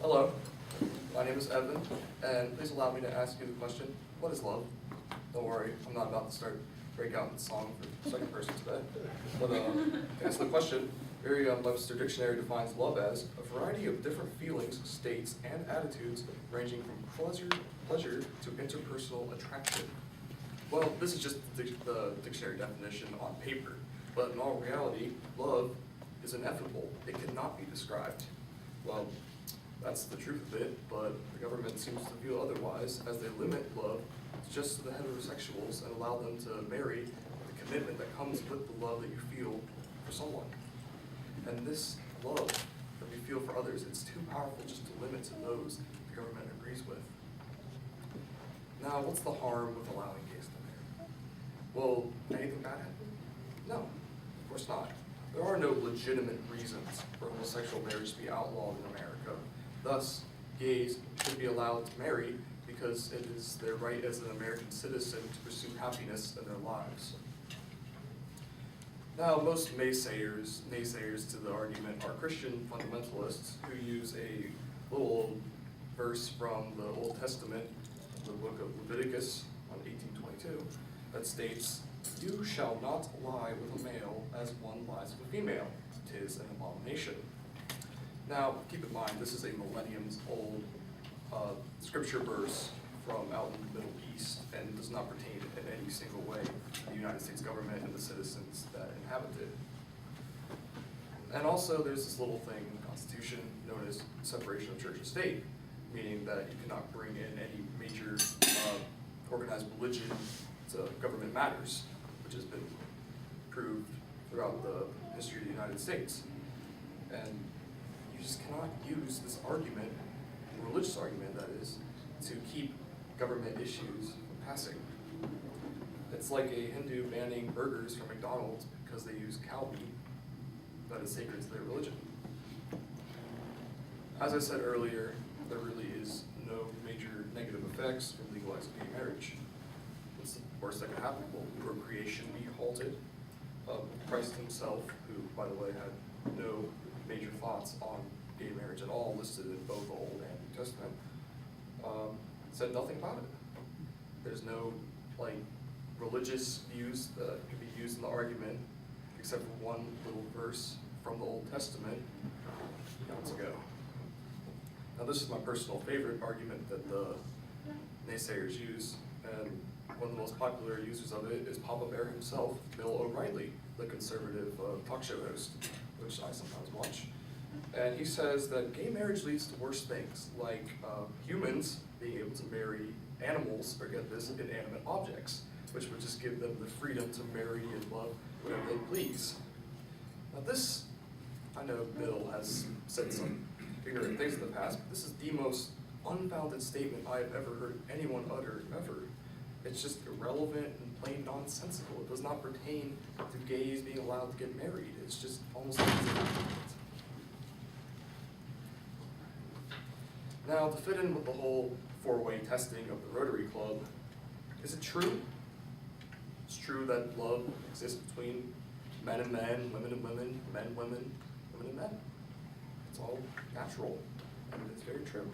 Hello, my name is Evan, and please allow me to ask you the question, what is love? Don't worry, I'm not about to break out in song for the second person today. But to answer the question, Merriam-Webster Dictionary defines love as a variety of different feelings, states, and attitudes ranging from pleasure to interpersonal attraction. Well, this is just the dictionary definition on paper, but in all reality, love is ineffable. It cannot be described. Well, that's the truth of it, but the government seems to feel otherwise as they limit love just to the heterosexuals and allow them to marry the commitment that comes with the love that you feel for someone. And this love that we feel for others, it's too powerful just to limit to those the government agrees with. Now, what's the harm with allowing gays to marry? Will anything bad happen? No, of course not. There are no legitimate reasons for homosexual marriage to be outlawed in America. Thus, gays should be allowed to marry because it is their right as an American citizen to pursue happiness in their lives. Now, most naysayers to the argument are Christian fundamentalists who use a little verse from the Old Testament, the book of Leviticus, on 18:22, that states, "You shall not lie with a male as one lies with a female. 'Tis an abomination." Now, keep in mind, this is a millenniums-old scripture verse from out in the Middle East and does not pertain in any single way to the United States government and the citizens that inhabit it. And also, there's this little thing in the Constitution known as separation of church and state, meaning that you cannot bring in any major organized religion to government matters, which has been proved throughout the history of the United States. And you just cannot use this argument, a religious argument that is, to keep government issues from passing. It's like a Hindu banning burgers from McDonald's because they use cow meat that is sacred to their religion. As I said earlier, there really is no major negative effects from legalizing gay marriage. What's the worst that could happen? Will procreation be halted? Christ himself, who, by the way, had no major thoughts on gay marriage at all, listed in both the Old and New Testament, said nothing about it. There's no religious views that could be used in the argument, except for one little verse from the Old Testament eons ago. Now, this is my personal favorite argument that the naysayers use, and one of the most popular users of it is Papa Bear himself, Bill O'Reilly, the conservative talk show host, which I sometimes watch. And he says that gay marriage leads to worse things, like humans being able to marry animals, or get this, inanimate objects, which would just give them the freedom to marry and love whatever they please. Now this, I know Bill has said some ignorant things in the past, but this is the most unfounded statement I have ever heard anyone utter, ever. It's just irrelevant and plain nonsensical. It does not pertain to gays being allowed to get married. It's just almost insignificant. Now, to fit in with the whole four-way testing of the Rotary Club, is it true? It's true that love exists between men and men, women and women, men, women, women and men. It's all natural, and it's very true.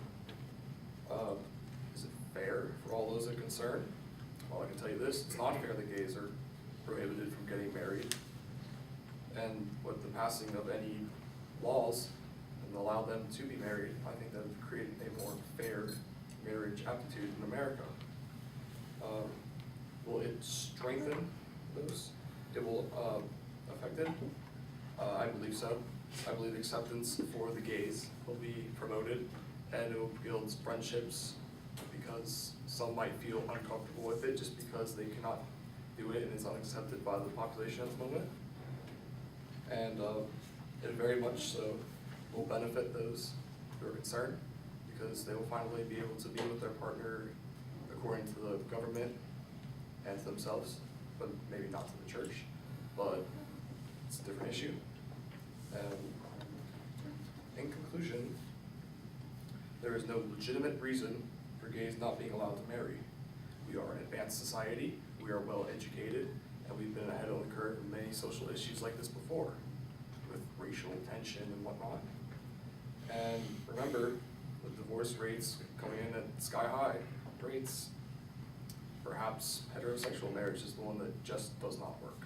Is it fair for all those that are concerned? Well, I can tell you this, it's not fair that gays are prohibited from getting married. And with the passing of any laws and allow them to be married, I think that would create a more fair marriage aptitude in America. Will it strengthen those? It will affect it? I believe so. I believe acceptance for the gays will be promoted, and it will build friendships, because some might feel uncomfortable with it just because they cannot do it and it's unaccepted by the population at the moment. And it very much so will benefit those who are concerned, because they will finally be able to be with their partner according to the government and to themselves, but maybe not to the church, but it's a different issue. And in conclusion, there is no legitimate reason for gays not being allowed to marry. We are an advanced society, we are well educated, and we've been ahead on the curve in many social issues like this before, with racial tension and whatnot. And remember, divorce rates coming in at sky-high rates. Perhaps heterosexual marriage is the one that just does not work.